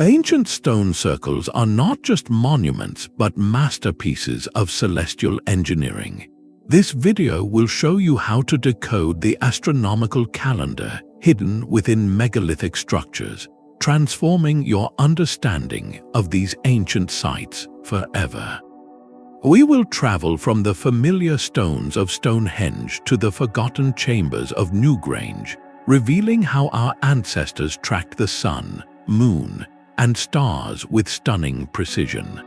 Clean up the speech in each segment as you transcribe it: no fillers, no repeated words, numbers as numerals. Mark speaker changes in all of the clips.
Speaker 1: Ancient stone circles are not just monuments but masterpieces of celestial engineering. This video will show you how to decode the astronomical calendar hidden within megalithic structures, transforming your understanding of these ancient sites forever. We will travel from the familiar stones of Stonehenge to the forgotten chambers of Newgrange, revealing how our ancestors tracked the sun, moon, and stars with stunning precision.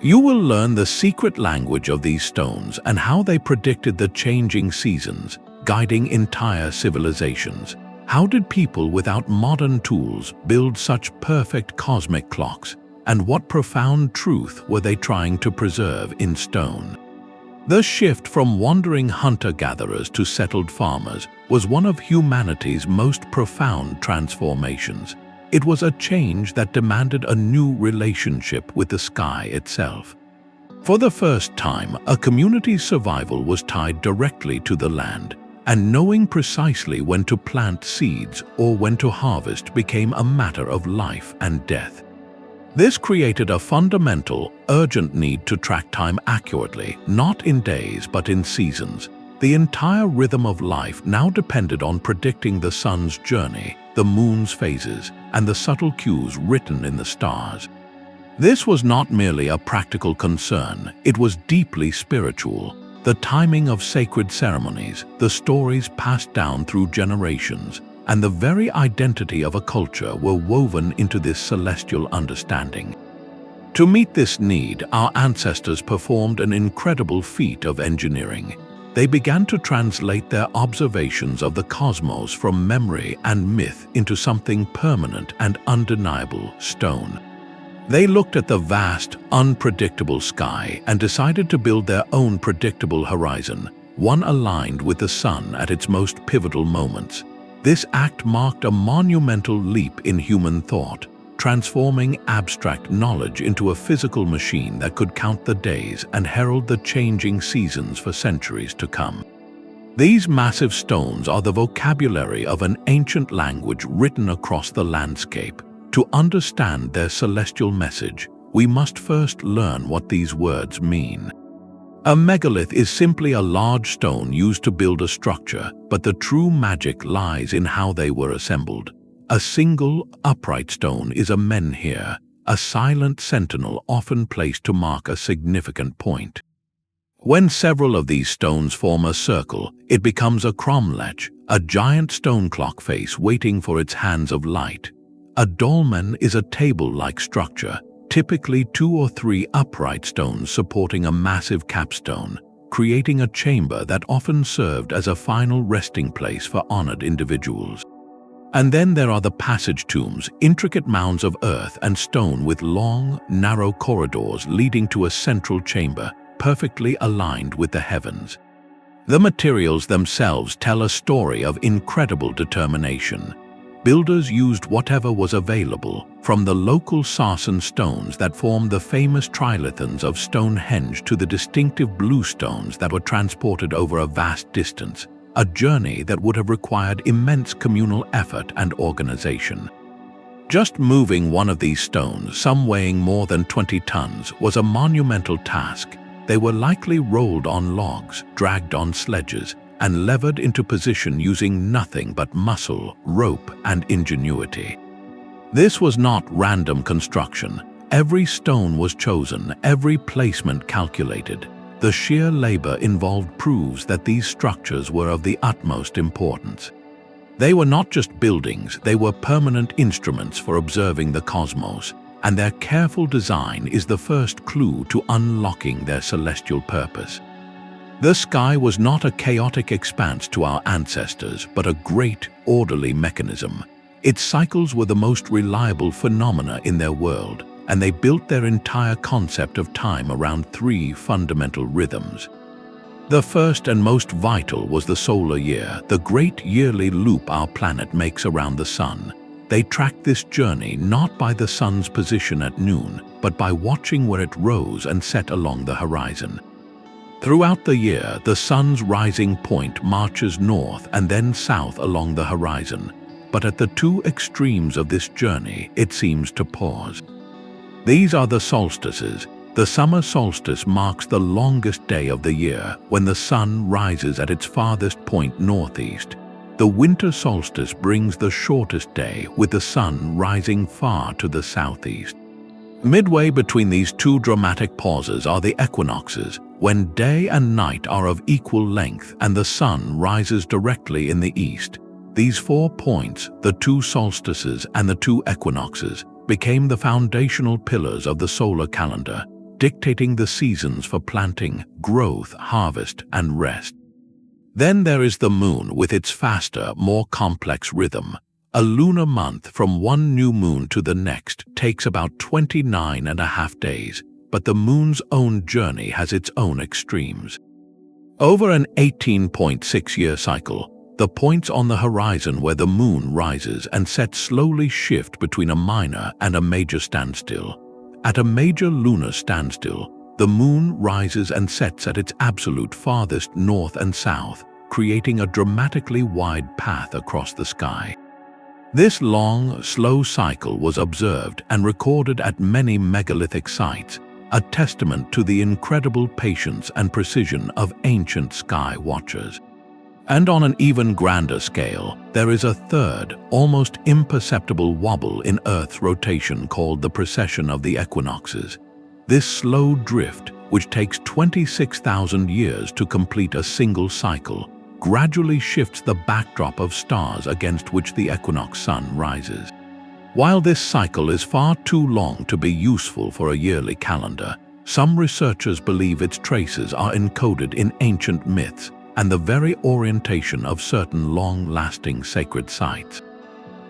Speaker 1: You will learn the secret language of these stones and how they predicted the changing seasons, guiding entire civilizations. How did people without modern tools build such perfect cosmic clocks? And what profound truth were they trying to preserve in stone? The shift from wandering hunter-gatherers to settled farmers was one of humanity's most profound transformations. It was a change that demanded a new relationship with the sky itself. For the first time, a community's survival was tied directly to the land, and knowing precisely when to plant seeds or when to harvest became a matter of life and death. This created a fundamental, urgent need to track time accurately, not in days but in seasons. The entire rhythm of life now depended on predicting the sun's journey, the moon's phases, and the subtle cues written in the stars. This was not merely a practical concern, it was deeply spiritual. The timing of sacred ceremonies, the stories passed down through generations, and the very identity of a culture were woven into this celestial understanding. To meet this need, our ancestors performed an incredible feat of engineering. They began to translate their observations of the cosmos from memory and myth into something permanent and undeniable: stone. They looked at the vast, unpredictable sky and decided to build their own predictable horizon, one aligned with the sun at its most pivotal moments. This act marked a monumental leap in human thought, transforming abstract knowledge into a physical machine that could count the days and herald the changing seasons for centuries to come. These massive stones are the vocabulary of an ancient language written across the landscape. To understand their celestial message, we must first learn what these words mean. A megalith is simply a large stone used to build a structure, but the true magic lies in how they were assembled. A single, upright stone is a menhir, a silent sentinel often placed to mark a significant point. When several of these stones form a circle, it becomes a cromlech, a giant stone clock face waiting for its hands of light. A dolmen is a table-like structure, typically 2 or 3 upright stones supporting a massive capstone, creating a chamber that often served as a final resting place for honored individuals. And then there are the passage tombs, intricate mounds of earth and stone with long, narrow corridors leading to a central chamber, perfectly aligned with the heavens. The materials themselves tell a story of incredible determination. Builders used whatever was available, from the local sarsen stones that formed the famous trilithons of Stonehenge to the distinctive blue stones that were transported over a vast distance, a journey that would have required immense communal effort and organization. Just moving one of these stones, some weighing more than 20 tons, was a monumental task. They were likely rolled on logs, dragged on sledges, and levered into position using nothing but muscle, rope, and ingenuity. This was not random construction. Every stone was chosen, every placement calculated. The sheer labor involved proves that these structures were of the utmost importance. They were not just buildings, they were permanent instruments for observing the cosmos, and their careful design is the first clue to unlocking their celestial purpose. The sky was not a chaotic expanse to our ancestors, but a great, orderly mechanism. Its cycles were the most reliable phenomena in their world, and they built their entire concept of time around 3 fundamental rhythms. The first and most vital was the solar year, the great yearly loop our planet makes around the sun. They tracked this journey not by the sun's position at noon, but by watching where it rose and set along the horizon. Throughout the year, the sun's rising point marches north and then south along the horizon. but at the two extremes of this journey it seems to pause. These are the solstices. The summer solstice marks the longest day of the year when the sun rises at its farthest point northeast. The winter solstice brings the shortest day with the sun rising far to the southeast. Midway between these two dramatic pauses are the equinoxes, when day and night are of equal length and the sun rises directly in the east. These 4 points, the two solstices and the two equinoxes, became the foundational pillars of the solar calendar, dictating the seasons for planting, growth, harvest, and rest. Then there is the moon with its faster, more complex rhythm. A lunar month from one new moon to the next takes about 29.5 days, but the moon's own journey has its own extremes. Over an 18.6-year cycle, the points on the horizon where the moon rises and sets slowly shift between a minor and a major standstill. At a major lunar standstill, the moon rises and sets at its absolute farthest north and south, creating a dramatically wide path across the sky. This long, slow cycle was observed and recorded at many megalithic sites, a testament to the incredible patience and precision of ancient sky watchers. And on an even grander scale, there is a third, almost imperceptible wobble in Earth's rotation called the precession of the equinoxes. This slow drift, which takes 26,000 years to complete a single cycle, gradually shifts the backdrop of stars against which the equinox sun rises. While this cycle is far too long to be useful for a yearly calendar, some researchers believe its traces are encoded in ancient myths and the very orientation of certain long-lasting sacred sites.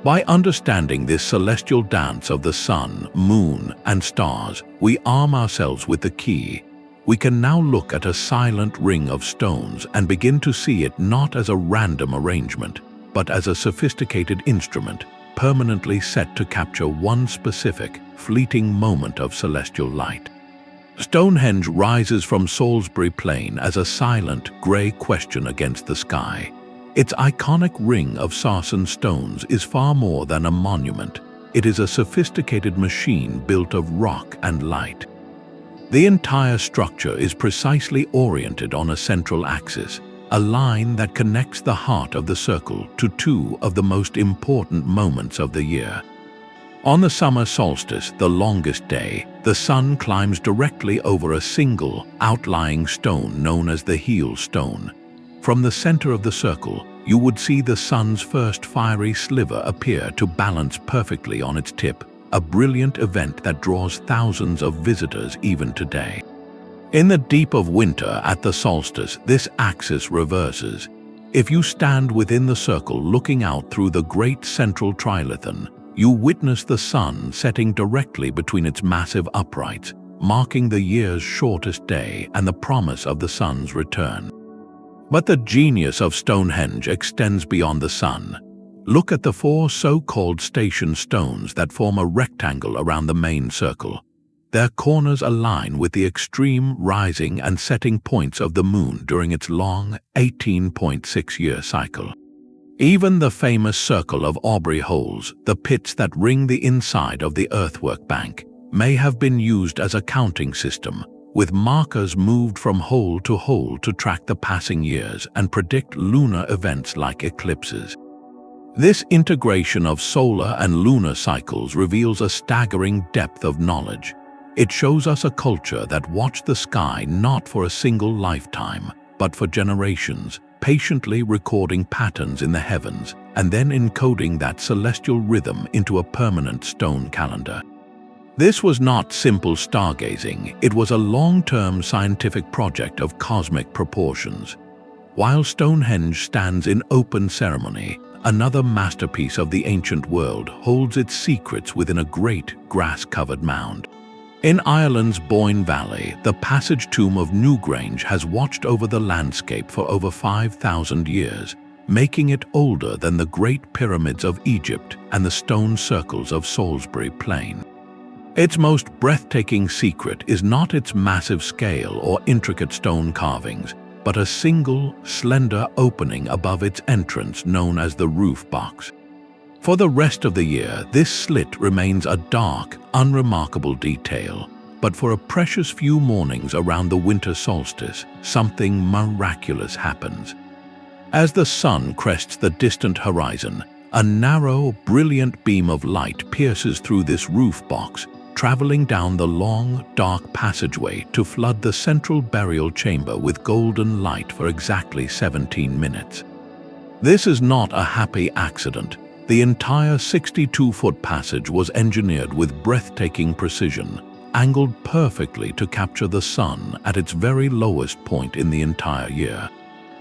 Speaker 1: By understanding this celestial dance of the sun, moon, and stars, we arm ourselves with the key. We can now look at a silent ring of stones and begin to see it not as a random arrangement, but as a sophisticated instrument, permanently set to capture one specific, fleeting moment of celestial light. Stonehenge rises from Salisbury Plain as a silent, grey question against the sky. Its iconic ring of sarsen stones is far more than a monument. It is a sophisticated machine built of rock and light. The entire structure is precisely oriented on a central axis, a line that connects the heart of the circle to two of the most important moments of the year. On the summer solstice, the longest day, the sun climbs directly over a single, outlying stone known as the heel stone. From the center of the circle, you would see the sun's first fiery sliver appear to balance perfectly on its tip, a brilliant event that draws thousands of visitors even today. In the deep of winter at the solstice, this axis reverses. If you stand within the circle looking out through the great central trilithon, you witness the sun setting directly between its massive uprights, marking the year's shortest day and the promise of the sun's return. But the genius of Stonehenge extends beyond the sun. Look at the 4 so-called station stones that form a rectangle around the main circle. Their corners align with the extreme rising and setting points of the moon during its long, 18.6-year cycle. Even the famous circle of Aubrey holes, the pits that ring the inside of the earthwork bank, may have been used as a counting system, with markers moved from hole to track the passing years and predict lunar events like eclipses. This integration of solar and lunar cycles reveals a staggering depth of knowledge. It shows us a culture that watched the sky not for a single lifetime, but for generations, patiently recording patterns in the heavens and then encoding that celestial rhythm into a permanent stone calendar. This was not simple stargazing, it was a long-term scientific project of cosmic proportions. While Stonehenge stands in open ceremony, another masterpiece of the ancient world holds its secrets within a great grass-covered mound. In Ireland's Boyne Valley, the passage tomb of Newgrange has watched over the landscape for over 5,000 years, making it older than the Great Pyramids of Egypt and the stone circles of Salisbury Plain. Its most breathtaking secret is not its massive scale or intricate stone carvings, but a single, slender opening above its entrance known as the roof box. For the rest of the year, this slit remains a dark, unremarkable detail. But for a precious few mornings around the winter solstice, something miraculous happens. As the sun crests the distant horizon, a narrow, brilliant beam of light pierces through this roof box, traveling down the long, dark passageway to flood the central burial chamber with golden light for exactly 17 minutes. This is not a happy accident. The entire 62-foot passage was engineered with breathtaking precision, angled perfectly to capture the sun at its very lowest point in the entire year.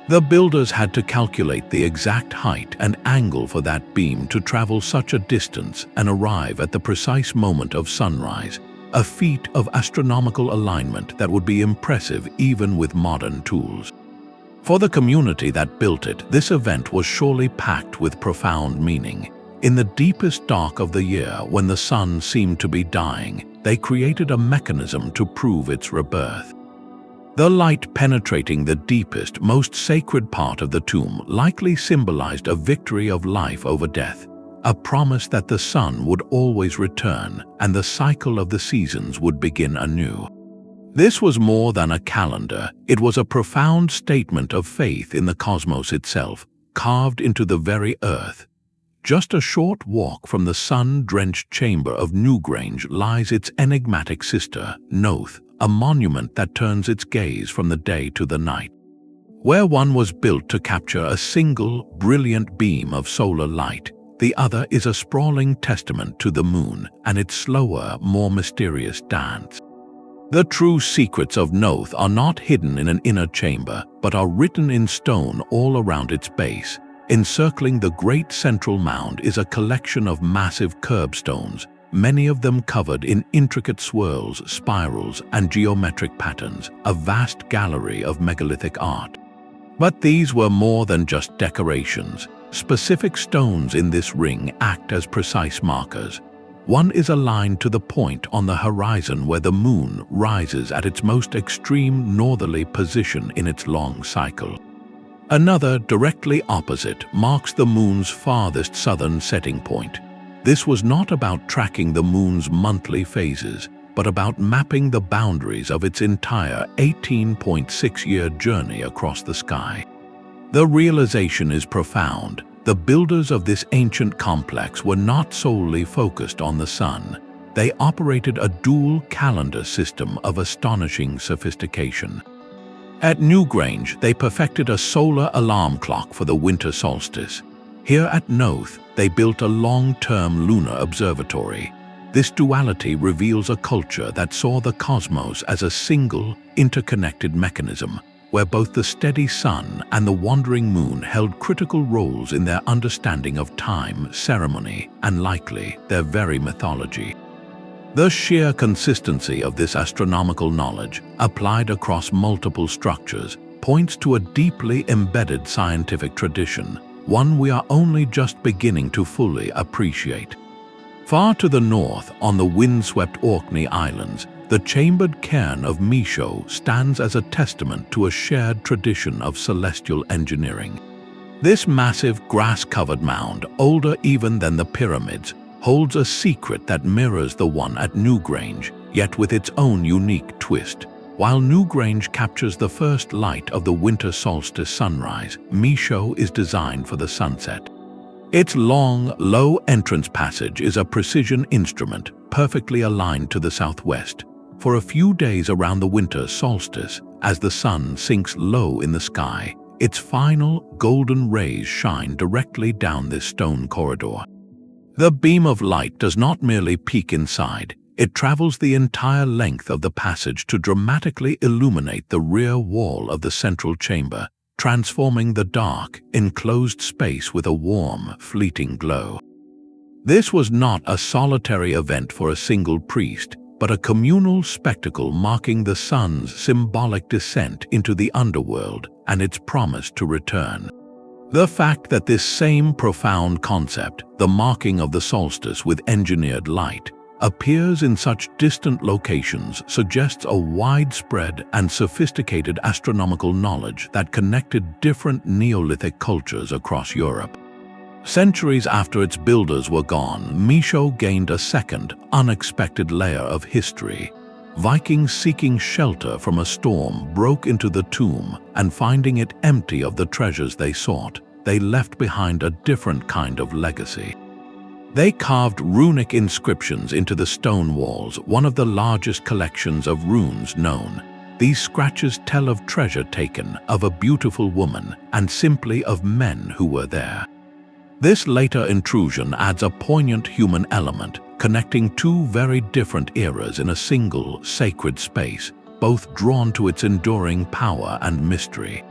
Speaker 1: The builders had to calculate the exact height and angle for that beam to travel such a distance and arrive at the precise moment of sunrise, a feat of astronomical alignment that would be impressive even with modern tools. For the community that built it, this event was surely packed with profound meaning. In the deepest dark of the year, when the sun seemed to be dying, they created a mechanism to prove its rebirth. The light penetrating the deepest, most sacred part of the tomb likely symbolized a victory of life over death, a promise that the sun would always return and the cycle of the seasons would begin anew. This was more than a calendar. It was a profound statement of faith in the cosmos itself, carved into the very earth. Just a short walk from the sun-drenched chamber of Newgrange lies its enigmatic sister, Knowth, a monument that turns its gaze from the day to the night. Where one was built to capture a single, brilliant beam of solar light, the other is a sprawling testament to the moon and its slower, more mysterious dance. The true secrets of Knowth are not hidden in an inner chamber, but are written in stone all around its base. Encircling the great central mound is a collection of massive curbstones, many of them covered in intricate swirls, spirals, and geometric patterns, a vast gallery of megalithic art. But these were more than just decorations. Specific stones in this ring act as precise markers. One is aligned to the point on the horizon where the moon rises at its most extreme northerly position in its long cycle. Another, directly opposite, marks the moon's farthest southern setting point. This was not about tracking the moon's monthly phases, but about mapping the boundaries of its entire 18.6-year journey across the sky. The realization is profound. The builders of this ancient complex were not solely focused on the sun. They operated a dual calendar system of astonishing sophistication. At Newgrange, they perfected a solar alarm clock for the winter solstice. Here at Knowth, they built a long-term lunar observatory. This duality reveals a culture that saw the cosmos as a single, interconnected mechanism, where both the steady sun and the wandering moon held critical roles in their understanding of time, ceremony, and likely their very mythology. The sheer consistency of this astronomical knowledge, applied across multiple structures, points to a deeply embedded scientific tradition, one we are only just beginning to fully appreciate. Far to the north, on the windswept Orkney Islands, the chambered cairn of Maeshowe stands as a testament to a shared tradition of celestial engineering. This massive grass-covered mound, older even than the pyramids, holds a secret that mirrors the one at Newgrange, yet with its own unique twist. While Newgrange captures the first light of the winter solstice sunrise, Maeshowe is designed for the sunset. Its long, low entrance passage is a precision instrument, perfectly aligned to the southwest. For a few days around the winter solstice, as the sun sinks low in the sky, its final golden rays shine directly down this stone corridor. The beam of light does not merely peek inside, it travels the entire length of the passage to dramatically illuminate the rear wall of the central chamber, transforming the dark, enclosed space with a warm, fleeting glow. This was not a solitary event for a single priest, but a communal spectacle marking the sun's symbolic descent into the underworld and its promise to return. The fact that this same profound concept, the marking of the solstice with engineered light, appears in such distant locations suggests a widespread and sophisticated astronomical knowledge that connected different Neolithic cultures across Europe. Centuries after its builders were gone, Maeshowe gained a second, unexpected layer of history. Vikings seeking shelter from a storm broke into the tomb, and finding it empty of the treasures they sought, they left behind a different kind of legacy. They carved runic inscriptions into the stone walls, one of the largest collections of runes known. These scratches tell of treasure taken, of a beautiful woman, and simply of men who were there. This later intrusion adds a poignant human element, connecting two very different eras in a single, sacred space, both drawn to its enduring power and mystery.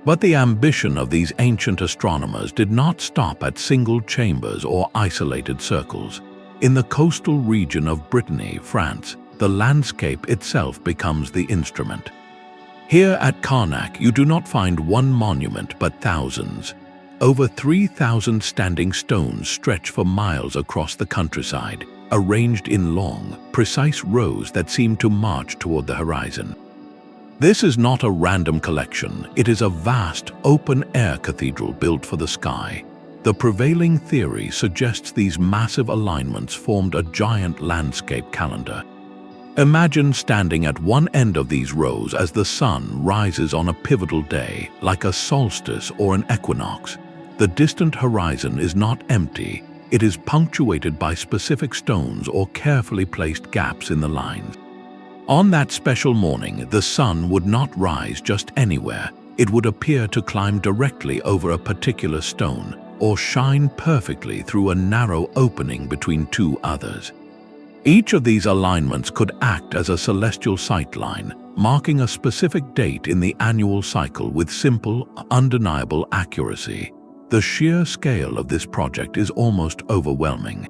Speaker 1: But the ambition of these ancient astronomers did not stop at single chambers or isolated circles. In the coastal region of Brittany, France, the landscape itself becomes the instrument. Here at Carnac, you do not find one monument but thousands. Over 3,000 standing stones stretch for miles across the countryside, arranged in long, precise rows that seem to march toward the horizon. This is not a random collection, it is a vast, open-air cathedral built for the sky. The prevailing theory suggests these massive alignments formed a giant landscape calendar. Imagine standing at one end of these rows as the sun rises on a pivotal day, like a solstice or an equinox. The distant horizon is not empty, it is punctuated by specific stones or carefully placed gaps in the lines. On that special morning, the sun would not rise just anywhere. It would appear to climb directly over a particular stone or shine perfectly through a narrow opening between two others. Each of these alignments could act as a celestial sightline, marking a specific date in the annual cycle with simple, undeniable accuracy. The sheer scale of this project is almost overwhelming.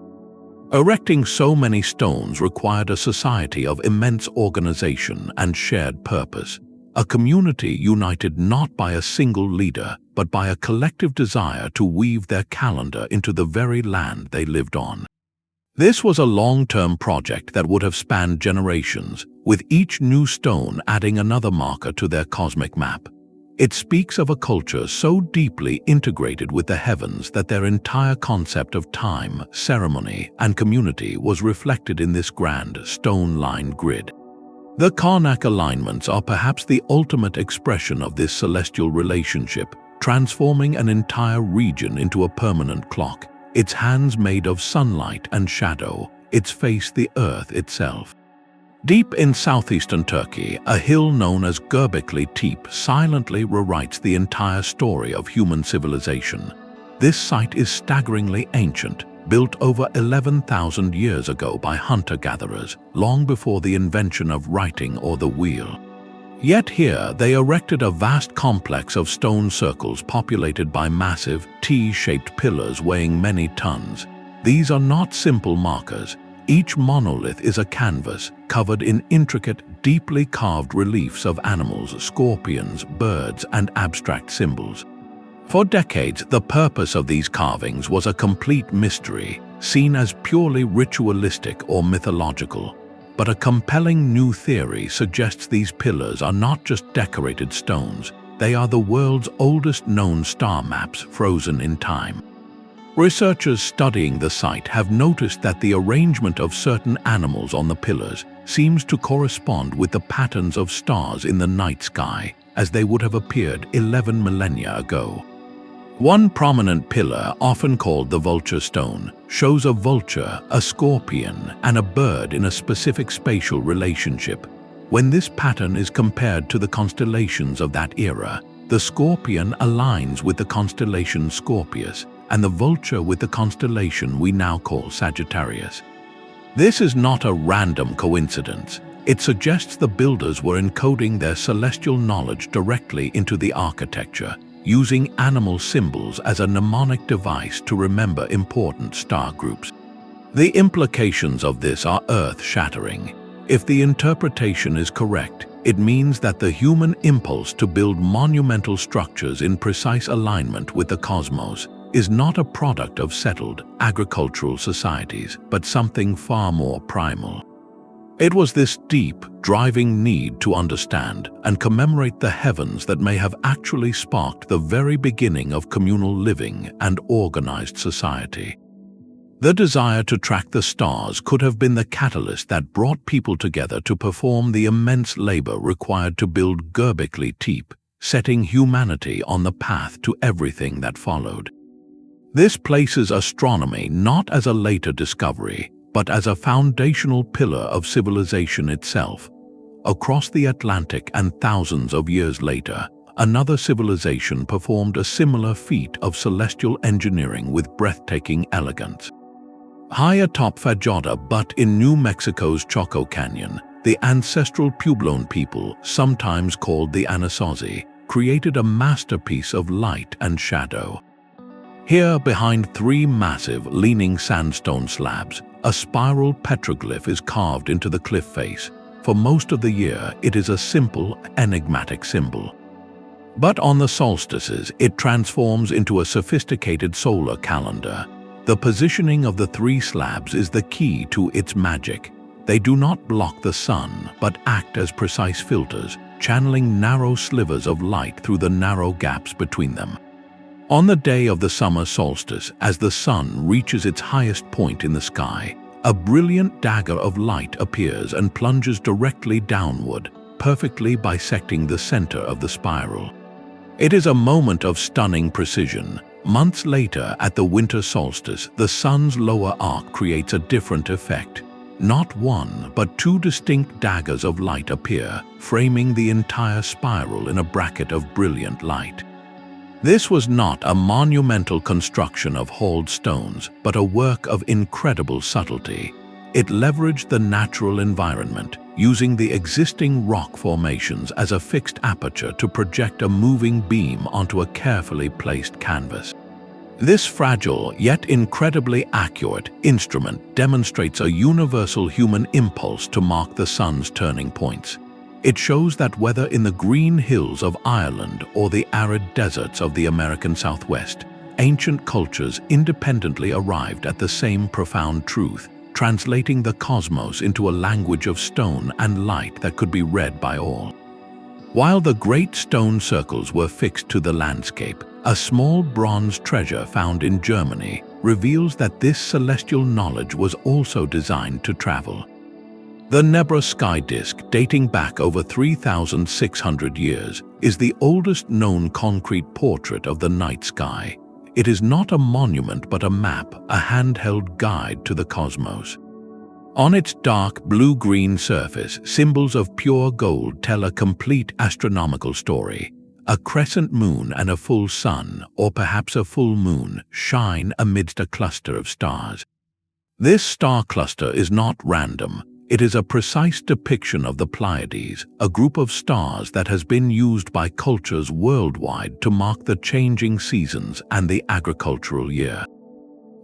Speaker 1: Erecting so many stones required a society of immense organization and shared purpose, a community united not by a single leader, but by a collective desire to weave their calendar into the very land they lived on. This was a long-term project that would have spanned generations, with each new stone adding another marker to their cosmic map. It speaks of a culture so deeply integrated with the heavens that their entire concept of time, ceremony, and community was reflected in this grand, stone-lined grid. The Carnac alignments are perhaps the ultimate expression of this celestial relationship, transforming an entire region into a permanent clock, its hands made of sunlight and shadow, its face the earth itself. Deep in southeastern Turkey, a hill known as Göbekli Tepe silently rewrites the entire story of human civilization. This site is staggeringly ancient, built over 11,000 years ago by hunter-gatherers, long before the invention of writing or the wheel. Yet here they erected a vast complex of stone circles populated by massive, T-shaped pillars weighing many tons. These are not simple markers. Each monolith is a canvas covered in intricate, deeply carved reliefs of animals, scorpions, birds, and abstract symbols. For decades, the purpose of these carvings was a complete mystery, seen as purely ritualistic or mythological. But a compelling new theory suggests these pillars are not just decorated stones, they are the world's oldest known star maps frozen in time. Researchers studying the site have noticed that the arrangement of certain animals on the pillars seems to correspond with the patterns of stars in the night sky, as they would have appeared 11 millennia ago. One prominent pillar, often called the vulture stone, shows a vulture, a scorpion, and a bird in a specific spatial relationship. When this pattern is compared to the constellations of that era, the scorpion aligns with the constellation Scorpius, and the vulture with the constellation we now call Sagittarius. This is not a random coincidence. It suggests the builders were encoding their celestial knowledge directly into the architecture, using animal symbols as a mnemonic device to remember important star groups. The implications of this are earth-shattering. If the interpretation is correct, it means that the human impulse to build monumental structures in precise alignment with the cosmos is not a product of settled agricultural societies, but something far more primal. It was this deep, driving need to understand and commemorate the heavens that may have actually sparked the very beginning of communal living and organized society. The desire to track the stars could have been the catalyst that brought people together to perform the immense labor required to build Göbekli Tepe, setting humanity on the path to everything that followed. This places astronomy not as a later discovery, but as a foundational pillar of civilization itself. Across the Atlantic and thousands of years later, another civilization performed a similar feat of celestial engineering with breathtaking elegance. High atop Fajada, Butte in New Mexico's Chaco Canyon, the ancestral Puebloan people, sometimes called the Anasazi, created a masterpiece of light and shadow. Here, behind three massive, leaning sandstone slabs, a spiral petroglyph is carved into the cliff face. For most of the year, it is a simple, enigmatic symbol. But on the solstices, it transforms into a sophisticated solar calendar. The positioning of the three slabs is the key to its magic. They do not block the sun, but act as precise filters, channeling narrow slivers of light through the narrow gaps between them. On the day of the summer solstice, as the sun reaches its highest point in the sky, a brilliant dagger of light appears and plunges directly downward, perfectly bisecting the center of the spiral. It is a moment of stunning precision. Months later, at the winter solstice, the sun's lower arc creates a different effect. Not one, but two distinct daggers of light appear, framing the entire spiral in a bracket of brilliant light. This was not a monumental construction of hauled stones, but a work of incredible subtlety. It leveraged the natural environment, using the existing rock formations as a fixed aperture to project a moving beam onto a carefully placed canvas. This fragile yet incredibly accurate instrument demonstrates a universal human impulse to mark the sun's turning points. It shows that whether in the green hills of Ireland or the arid deserts of the American Southwest, ancient cultures independently arrived at the same profound truth, translating the cosmos into a language of stone and light that could be read by all. While the great stone circles were fixed to the landscape, a small bronze treasure found in Germany reveals that this celestial knowledge was also designed to travel. The Nebra sky disk, dating back over 3,600 years, is the oldest known concrete portrait of the night sky. It is not a monument but a map, a handheld guide to the cosmos. On its dark blue-green surface, symbols of pure gold tell a complete astronomical story. A crescent moon and a full sun, or perhaps a full moon, shine amidst a cluster of stars. This star cluster is not random. It is a precise depiction of the Pleiades, a group of stars that has been used by cultures worldwide to mark the changing seasons and the agricultural year.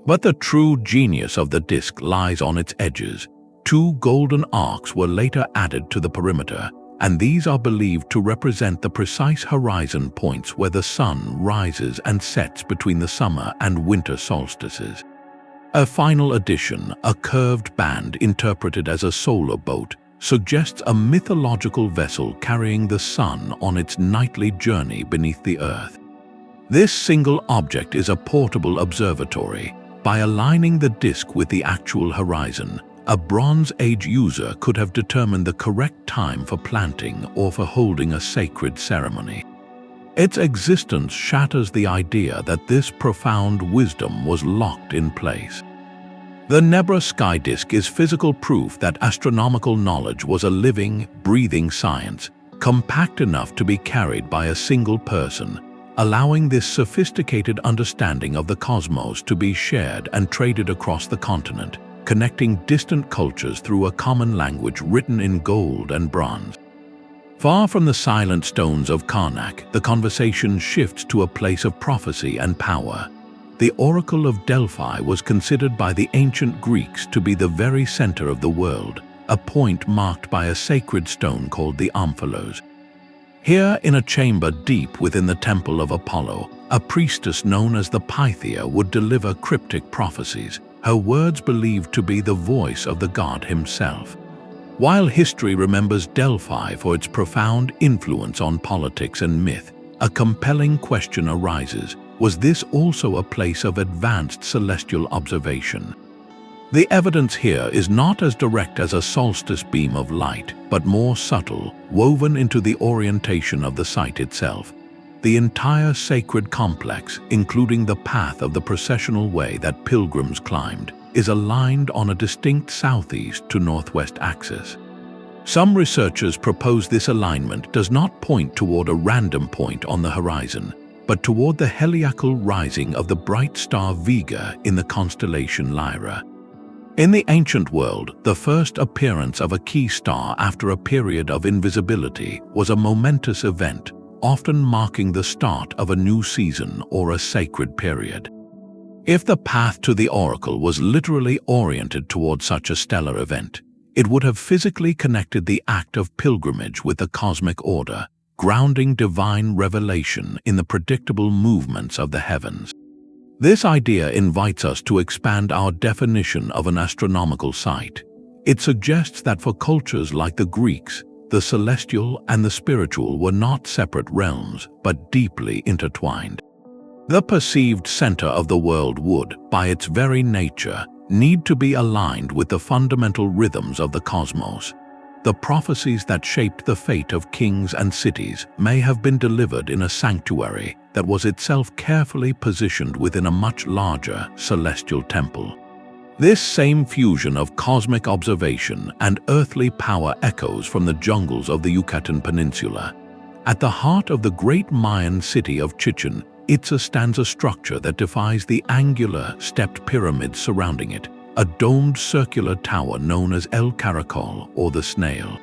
Speaker 1: But the true genius of the disk lies on its edges. Two golden arcs were later added to the perimeter, and these are believed to represent the precise horizon points where the sun rises and sets between the summer and winter solstices. A final addition, a curved band interpreted as a solar boat, suggests a mythological vessel carrying the sun on its nightly journey beneath the earth. This single object is a portable observatory. By aligning the disk with the actual horizon, a Bronze Age user could have determined the correct time for planting or for holding a sacred ceremony. Its existence shatters the idea that this profound wisdom was locked in place. The Nebra sky disk is physical proof that astronomical knowledge was a living, breathing science, compact enough to be carried by a single person, allowing this sophisticated understanding of the cosmos to be shared and traded across the continent, connecting distant cultures through a common language written in gold and bronze. Far from the silent stones of Carnac, the conversation shifts to a place of prophecy and power. The Oracle of Delphi was considered by the ancient Greeks to be the very center of the world, a point marked by a sacred stone called the Omphalos. Here, in a chamber deep within the temple of Apollo, a priestess known as the Pythia would deliver cryptic prophecies, her words believed to be the voice of the god himself. While history remembers Delphi for its profound influence on politics and myth, a compelling question arises: was this also a place of advanced celestial observation? The evidence here is not as direct as a solstice beam of light, but more subtle, woven into the orientation of the site itself. The entire sacred complex, including the path of the processional way that pilgrims climbed, is aligned on a distinct southeast to northwest axis. Some researchers propose this alignment does not point toward a random point on the horizon, but toward the heliacal rising of the bright star Vega in the constellation Lyra. In the ancient world, the first appearance of a key star after a period of invisibility was a momentous event, often marking the start of a new season or a sacred period. If the path to the oracle was literally oriented toward such a stellar event, it would have physically connected the act of pilgrimage with the cosmic order, grounding divine revelation in the predictable movements of the heavens. This idea invites us to expand our definition of an astronomical site. It suggests that for cultures like the Greeks, the celestial and the spiritual were not separate realms, but deeply intertwined. The perceived center of the world would, by its very nature, need to be aligned with the fundamental rhythms of the cosmos. The prophecies that shaped the fate of kings and cities may have been delivered in a sanctuary that was itself carefully positioned within a much larger celestial temple. This same fusion of cosmic observation and earthly power echoes from the jungles of the Yucatan Peninsula. At the heart of the great Mayan city of Chichen Itza stands a structure that defies the angular, stepped pyramids surrounding it, a domed circular tower known as El Caracol, or the Snail.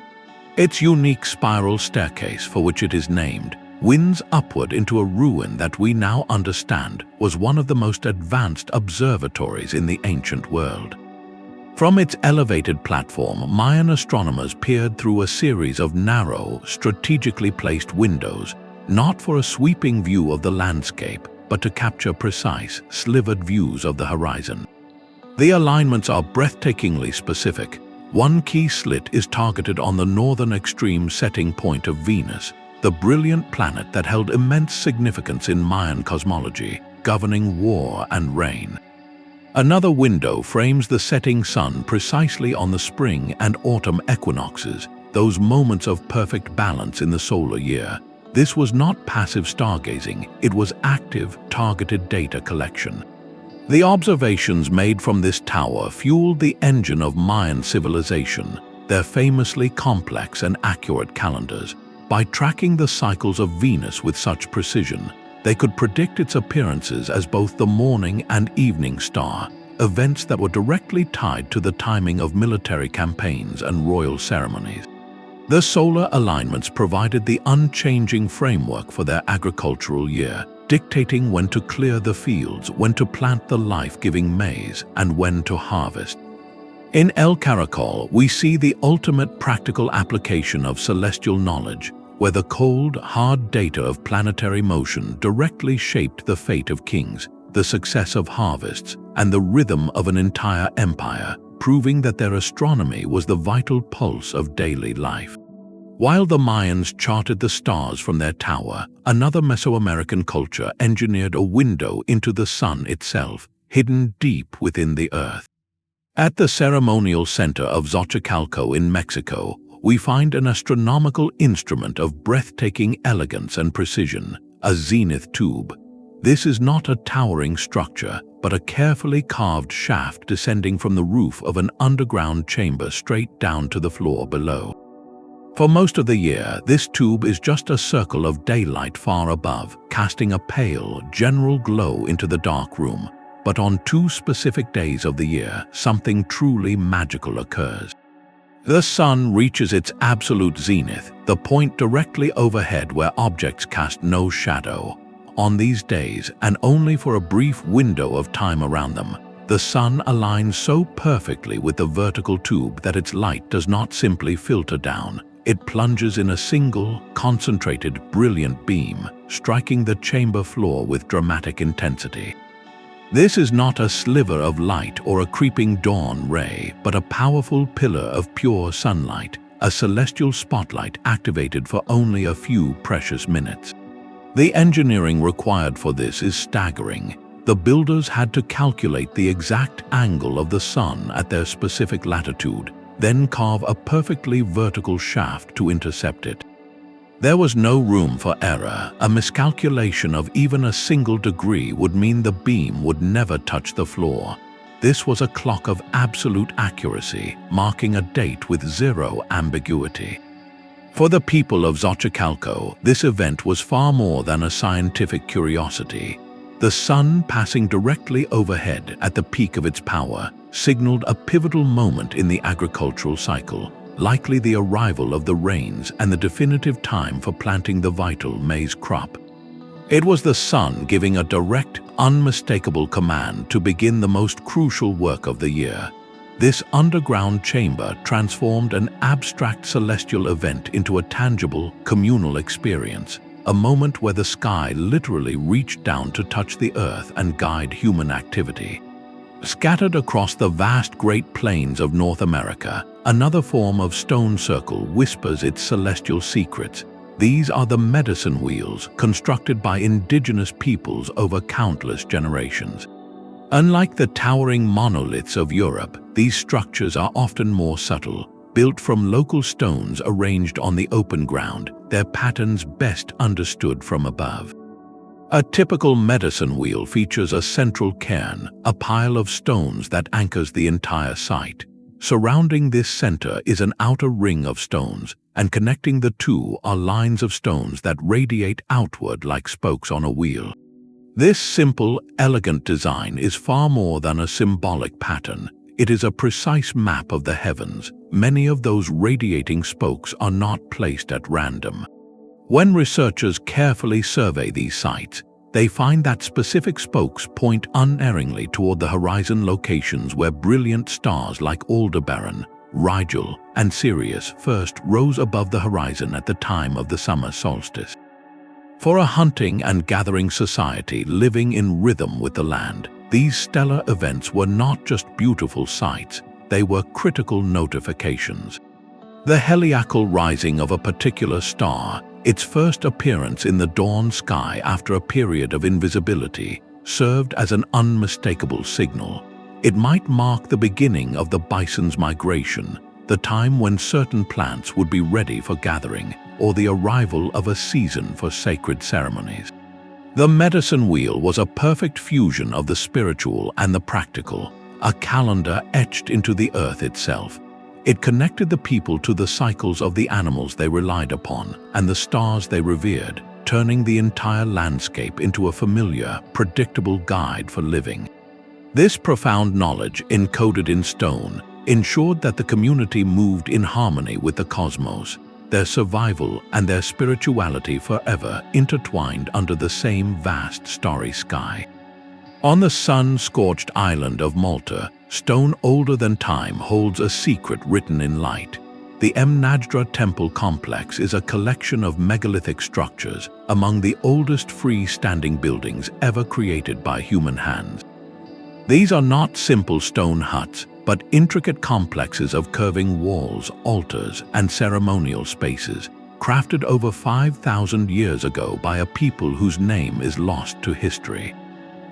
Speaker 1: Its unique spiral staircase, for which it is named, winds upward into a ruin that we now understand was one of the most advanced observatories in the ancient world. From its elevated platform, Mayan astronomers peered through a series of narrow, strategically placed windows, not for a sweeping view of the landscape, but to capture precise, slivered views of the horizon. The alignments are breathtakingly specific. One key slit is targeted on the northern extreme setting point of Venus, the brilliant planet that held immense significance in Mayan cosmology, governing war and rain. Another window frames the setting sun precisely on the spring and autumn equinoxes, those moments of perfect balance in the solar year. This was not passive stargazing, it was active, targeted data collection. The observations made from this tower fueled the engine of Mayan civilization, their famously complex and accurate calendars. By tracking the cycles of Venus with such precision, they could predict its appearances as both the morning and evening star, events that were directly tied to the timing of military campaigns and royal ceremonies. The solar alignments provided the unchanging framework for their agricultural year, dictating when to clear the fields, when to plant the life-giving maize, and when to harvest. In El Caracol, we see the ultimate practical application of celestial knowledge, where the cold, hard data of planetary motion directly shaped the fate of kings, the success of harvests, and the rhythm of an entire empire, proving that their astronomy was the vital pulse of daily life. While the Mayans charted the stars from their tower, another Mesoamerican culture engineered a window into the sun itself, hidden deep within the earth. At the ceremonial center of Xochicalco in Mexico, we find an astronomical instrument of breathtaking elegance and precision, a zenith tube. This is not a towering structure, but a carefully carved shaft descending from the roof of an underground chamber straight down to the floor below. For most of the year, this tube is just a circle of daylight far above, casting a pale, general glow into the dark room. But on 2 specific days of the year, something truly magical occurs. The sun reaches its absolute zenith, the point directly overhead where objects cast no shadow. On these days, and only for a brief window of time around them, the sun aligns so perfectly with the vertical tube that its light does not simply filter down. It plunges in a single, concentrated, brilliant beam, striking the chamber floor with dramatic intensity. This is not a sliver of light or a creeping dawn ray, but a powerful pillar of pure sunlight, a celestial spotlight activated for only a few precious minutes. The engineering required for this is staggering. The builders had to calculate the exact angle of the sun at their specific latitude, then carve a perfectly vertical shaft to intercept it. There was no room for error. A miscalculation of even a single degree would mean the beam would never touch the floor. This was a clock of absolute accuracy, marking a date with zero ambiguity. For the people of Xochicalco, this event was far more than a scientific curiosity. The sun passing directly overhead at the peak of its power signaled a pivotal moment in the agricultural cycle, likely the arrival of the rains and the definitive time for planting the vital maize crop. It was the sun giving a direct, unmistakable command to begin the most crucial work of the year. This underground chamber transformed an abstract celestial event into a tangible, communal experience, a moment where the sky literally reached down to touch the earth and guide human activity. Scattered across the vast Great Plains of North America, another form of stone circle whispers its celestial secrets. These are the medicine wheels constructed by indigenous peoples over countless generations. Unlike the towering monoliths of Europe, these structures are often more subtle. Built from local stones arranged on the open ground, their patterns best understood from above. A typical medicine wheel features a central cairn, a pile of stones that anchors the entire site. Surrounding this center is an outer ring of stones, and connecting the two are lines of stones that radiate outward like spokes on a wheel. This simple, elegant design is far more than a symbolic pattern. It is a precise map of the heavens. Many of those radiating spokes are not placed at random. When researchers carefully survey these sites, they find that specific spokes point unerringly toward the horizon locations where brilliant stars like Aldebaran, Rigel, and Sirius first rose above the horizon at the time of the summer solstice. For a hunting and gathering society living in rhythm with the land, these stellar events were not just beautiful sights, they were critical notifications. The heliacal rising of a particular star, its first appearance in the dawn sky after a period of invisibility, served as an unmistakable signal. It might mark the beginning of the bison's migration, the time when certain plants would be ready for gathering, or the arrival of a season for sacred ceremonies. The medicine wheel was a perfect fusion of the spiritual and the practical, a calendar etched into the earth itself. It connected the people to the cycles of the animals they relied upon and the stars they revered, turning the entire landscape into a familiar, predictable guide for living. This profound knowledge, encoded in stone, ensured that the community moved in harmony with the cosmos, their survival and their spirituality forever intertwined under the same vast starry sky. On the sun-scorched island of Malta, stone older than time holds a secret written in light. The Mnajdra temple complex is a collection of megalithic structures, among the oldest free-standing buildings ever created by human hands. These are not simple stone huts, but intricate complexes of curving walls, altars, and ceremonial spaces, crafted over 5,000 years ago by a people whose name is lost to history.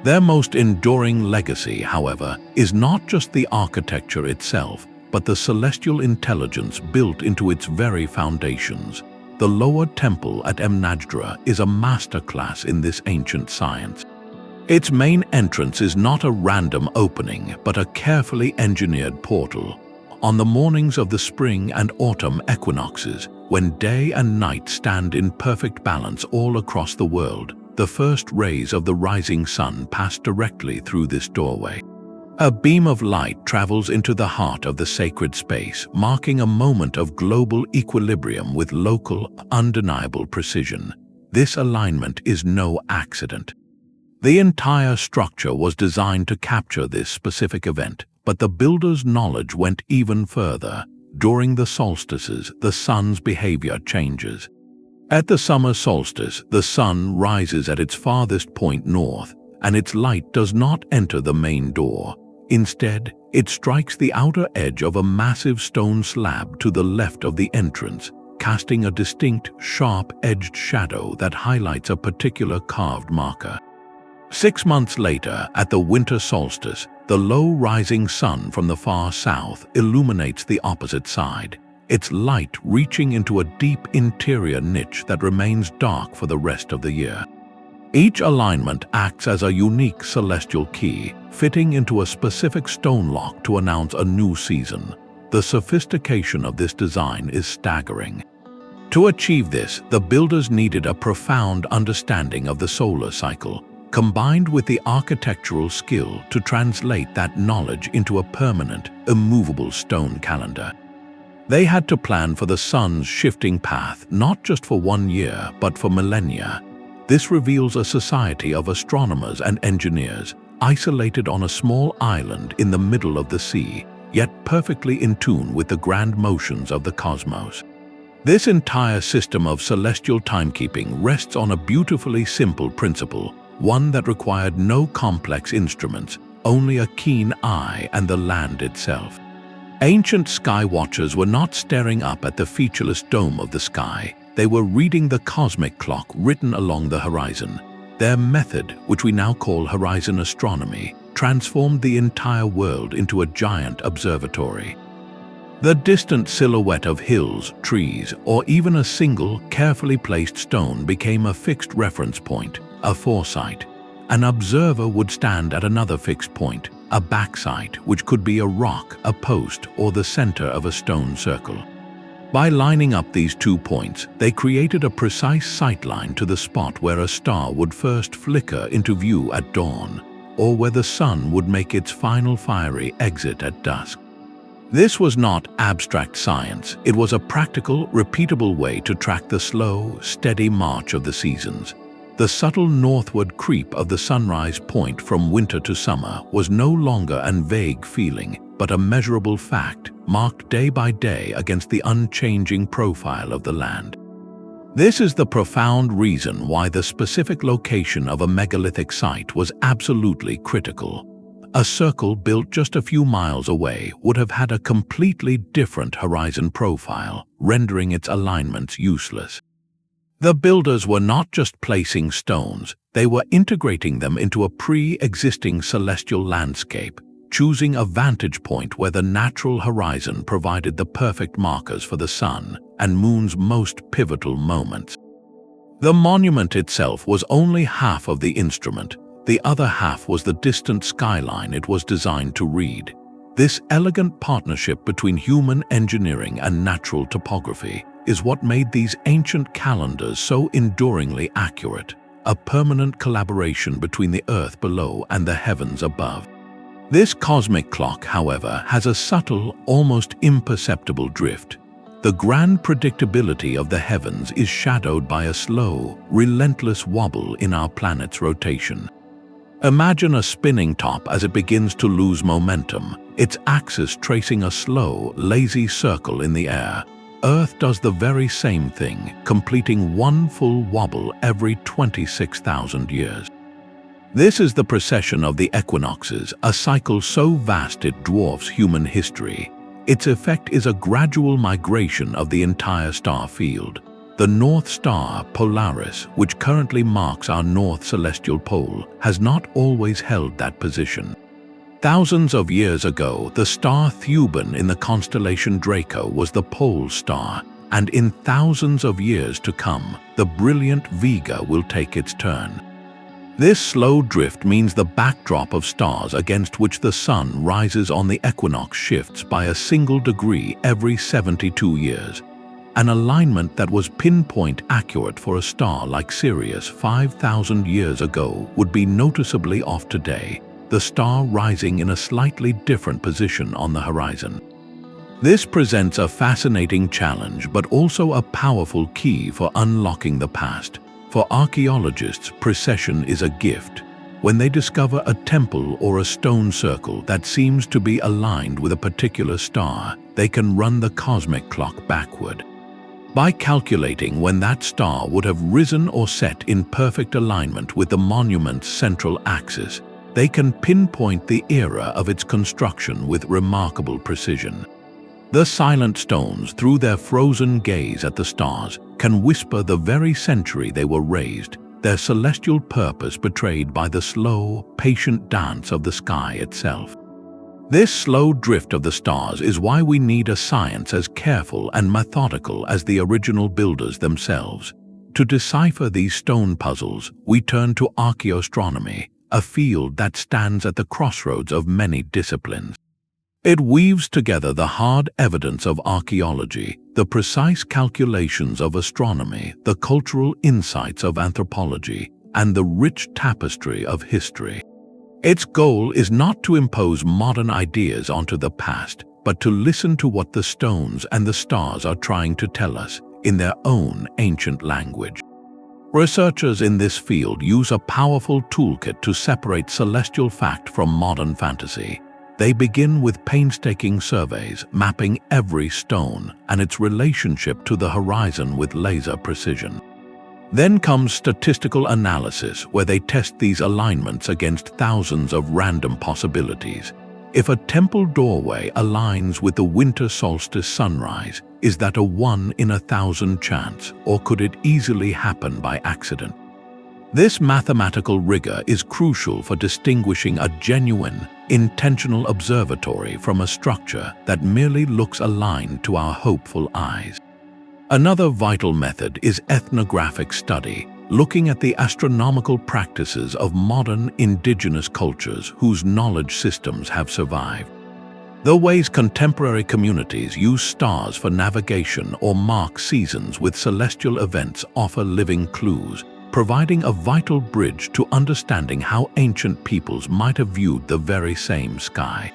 Speaker 1: Their most enduring legacy, however, is not just the architecture itself, but the celestial intelligence built into its very foundations. The lower temple at Mnajdra is a masterclass in this ancient science. Its main entrance is not a random opening, but a carefully engineered portal. On the mornings of the spring and autumn equinoxes, when day and night stand in perfect balance all across the world, the first rays of the rising sun pass directly through this doorway. A beam of light travels into the heart of the sacred space, marking a moment of global equilibrium with local, undeniable precision. This alignment is no accident. The entire structure was designed to capture this specific event, but the builder's knowledge went even further. During the solstices, the sun's behavior changes. At the summer solstice, the sun rises at its farthest point north, and its light does not enter the main door. Instead, it strikes the outer edge of a massive stone slab to the left of the entrance, casting a distinct, sharp-edged shadow that highlights a particular carved marker. 6 months later, at the winter solstice, the low-rising sun from the far south illuminates the opposite side, its light reaching into a deep interior niche that remains dark for the rest of the year. Each alignment acts as a unique celestial key, fitting into a specific stone lock to announce a new season. The sophistication of this design is staggering. To achieve this, the builders needed a profound understanding of the solar cycle, combined with the architectural skill to translate that knowledge into a permanent, immovable stone calendar. They had to plan for the sun's shifting path not just for 1 year, but for millennia. This reveals a society of astronomers and engineers, isolated on a small island in the middle of the sea, yet perfectly in tune with the grand motions of the cosmos. This entire system of celestial timekeeping rests on a beautifully simple principle, one that required no complex instruments, only a keen eye and the land itself. Ancient sky watchers were not staring up at the featureless dome of the sky. They were reading the cosmic clock written along the horizon. Their method, which we now call horizon astronomy, transformed the entire world into a giant observatory. The distant silhouette of hills, trees, or even a single, carefully placed stone became a fixed reference point, a foresight. An observer would stand at another fixed point, a backsite, which could be a rock, a post, or the center of a stone circle. By lining up these 2 points, they created a precise sightline to the spot where a star would first flicker into view at dawn, or where the sun would make its final fiery exit at dusk. This was not abstract science. It was a practical, repeatable way to track the slow, steady march of the seasons. The subtle northward creep of the sunrise point from winter to summer was no longer an vague feeling, but a measurable fact, marked day by day against the unchanging profile of the land. This is the profound reason why the specific location of a megalithic site was absolutely critical. A circle built just a few miles away would have had a completely different horizon profile, rendering its alignments useless. The builders were not just placing stones, they were integrating them into a pre-existing celestial landscape, choosing a vantage point where the natural horizon provided the perfect markers for the sun and moon's most pivotal moments. The monument itself was only half of the instrument. The other half was the distant skyline it was designed to read. This elegant partnership between human engineering and natural topography is what made these ancient calendars so enduringly accurate, a permanent collaboration between the earth below and the heavens above. This cosmic clock, however, has a subtle, almost imperceptible drift. The grand predictability of the heavens is shadowed by a slow, relentless wobble in our planet's rotation. Imagine a spinning top as it begins to lose momentum, its axis tracing a slow, lazy circle in the air. Earth does the very same thing, completing one full wobble every 26,000 years. This is the precession of the equinoxes, a cycle so vast it dwarfs human history. Its effect is a gradual migration of the entire star field. The North Star, Polaris, which currently marks our north celestial pole, has not always held that position. Thousands of years ago, the star Thuban in the constellation Draco was the pole star, and in thousands of years to come, the brilliant Vega will take its turn. This slow drift means the backdrop of stars against which the sun rises on the equinox shifts by a single degree every 72 years. An alignment that was pinpoint accurate for a star like Sirius 5,000 years ago would be noticeably off today, the star rising in a slightly different position on the horizon. This presents a fascinating challenge, but also a powerful key for unlocking the past. For archaeologists, precession is a gift. When they discover a temple or a stone circle that seems to be aligned with a particular star, they can run the cosmic clock backward. By calculating when that star would have risen or set in perfect alignment with the monument's central axis, they can pinpoint the era of its construction with remarkable precision. The silent stones, through their frozen gaze at the stars, can whisper the very century they were raised, their celestial purpose betrayed by the slow, patient dance of the sky itself. This slow drift of the stars is why we need a science as careful and methodical as the original builders themselves. To decipher these stone puzzles, we turn to archaeoastronomy, a field that stands at the crossroads of many disciplines. It weaves together the hard evidence of archaeology, the precise calculations of astronomy, the cultural insights of anthropology, and the rich tapestry of history. Its goal is not to impose modern ideas onto the past, but to listen to what the stones and the stars are trying to tell us in their own ancient language. Researchers in this field use a powerful toolkit to separate celestial fact from modern fantasy. They begin with painstaking surveys, mapping every stone and its relationship to the horizon with laser precision. Then comes statistical analysis, where they test these alignments against thousands of random possibilities. If a temple doorway aligns with the winter solstice sunrise, is that a 1 in 1,000 chance, or could it easily happen by accident? This mathematical rigor is crucial for distinguishing a genuine, intentional observatory from a structure that merely looks aligned to our hopeful eyes. Another vital method is ethnographic study, looking at the astronomical practices of modern indigenous cultures whose knowledge systems have survived. The ways contemporary communities use stars for navigation or mark seasons with celestial events offer living clues, providing a vital bridge to understanding how ancient peoples might have viewed the very same sky.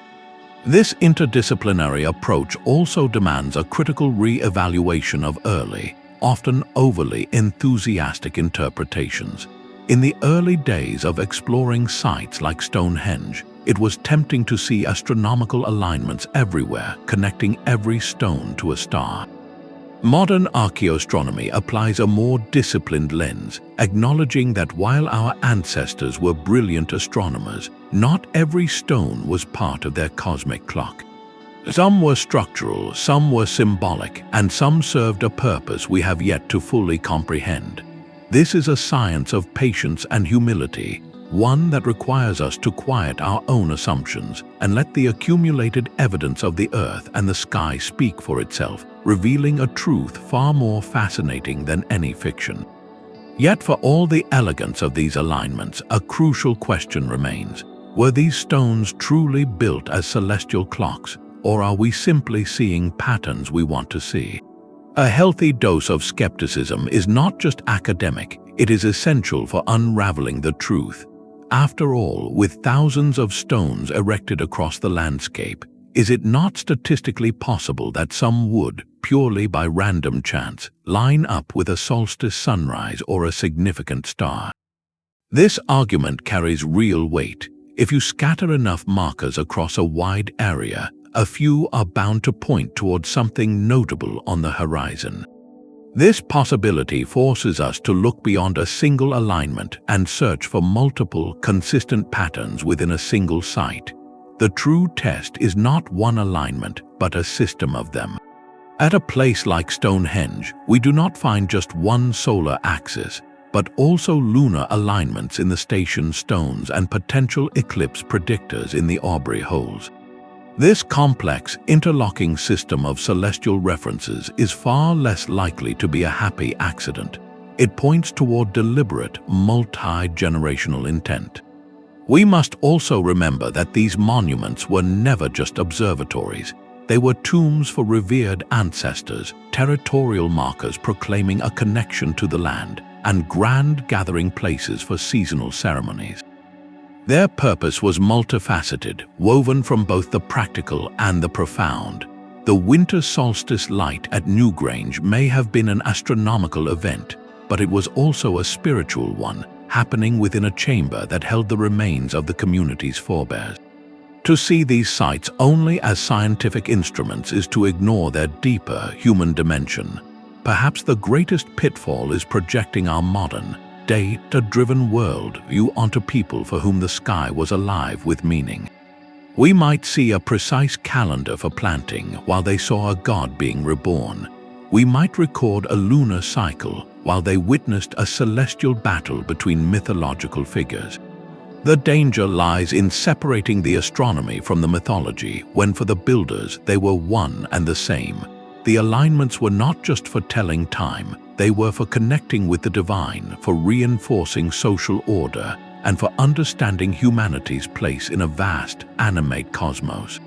Speaker 1: This interdisciplinary approach also demands a critical re-evaluation of early, often overly enthusiastic interpretations. In the early days of exploring sites like Stonehenge, it was tempting to see astronomical alignments everywhere, connecting every stone to a star. Modern archaeoastronomy applies a more disciplined lens, acknowledging that while our ancestors were brilliant astronomers, not every stone was part of their cosmic clock. Some were structural, some were symbolic, and some served a purpose we have yet to fully comprehend. This is a science of patience and humility, one that requires us to quiet our own assumptions and let the accumulated evidence of the earth and the sky speak for itself, revealing a truth far more fascinating than any fiction. Yet for all the elegance of these alignments, a crucial question remains. Were these stones truly built as celestial clocks, or are we simply seeing patterns we want to see? A healthy dose of skepticism is not just academic, it is essential for unraveling the truth. After all, with thousands of stones erected across the landscape, is it not statistically possible that some would, purely by random chance, line up with a solstice sunrise or a significant star? This argument carries real weight. If you scatter enough markers across a wide area, a few are bound to point towards something notable on the horizon. This possibility forces us to look beyond a single alignment and search for multiple, consistent patterns within a single site. The true test is not one alignment, but a system of them. At a place like Stonehenge, we do not find just one solar axis, but also lunar alignments in the station stones and potential eclipse predictors in the Aubrey holes. This complex, interlocking system of celestial references is far less likely to be a happy accident. It points toward deliberate, multi-generational intent. We must also remember that these monuments were never just observatories. They were tombs for revered ancestors, territorial markers proclaiming a connection to the land, and grand gathering places for seasonal ceremonies. Their purpose was multifaceted, woven from both the practical and the profound. The winter solstice light at Newgrange may have been an astronomical event, but it was also a spiritual one, happening within a chamber that held the remains of the community's forebears. To see these sites only as scientific instruments is to ignore their deeper human dimension. perhaps the greatest pitfall is projecting our modern, data-driven world view onto people for whom the sky was alive with meaning. We might see a precise calendar for planting while they saw a god being reborn. We might record a lunar cycle while they witnessed a celestial battle between mythological figures. The danger lies in separating the astronomy from the mythology when for the builders they were one and the same. The alignments were not just for telling time, they were for connecting with the divine, for reinforcing social order, and for understanding humanity's place in a vast, animate cosmos.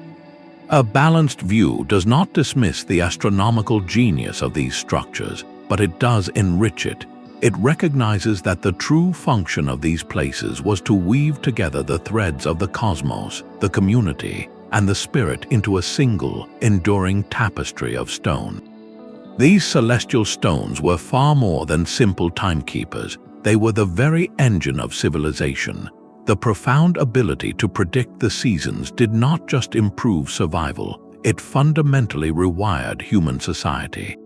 Speaker 1: A balanced view does not dismiss the astronomical genius of these structures, but it does enrich it. It recognizes that the true function of these places was to weave together the threads of the cosmos, the community, and the spirit into a single, enduring tapestry of stone. These celestial stones were far more than simple timekeepers. They were the very engine of civilization. The profound ability to predict the seasons did not just improve survival, it fundamentally rewired human society.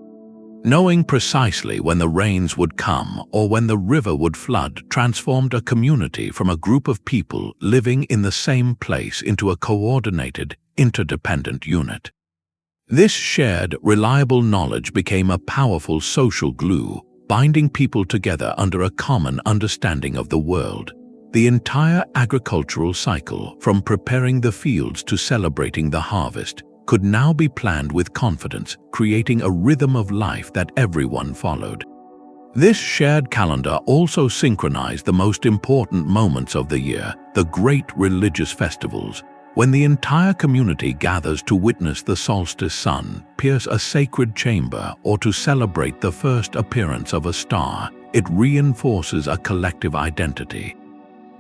Speaker 1: Knowing precisely when the rains would come or when the river would flood transformed a community from a group of people living in the same place into a coordinated, interdependent unit. This shared, reliable knowledge became a powerful social glue, binding people together under a common understanding of the world. The entire agricultural cycle, from preparing the fields to celebrating the harvest, could now be planned with confidence, creating a rhythm of life that everyone followed. This shared calendar also synchronized the most important moments of the year, the great religious festivals. When the entire community gathers to witness the solstice sun pierce a sacred chamber or to celebrate the first appearance of a star, it reinforces a collective identity.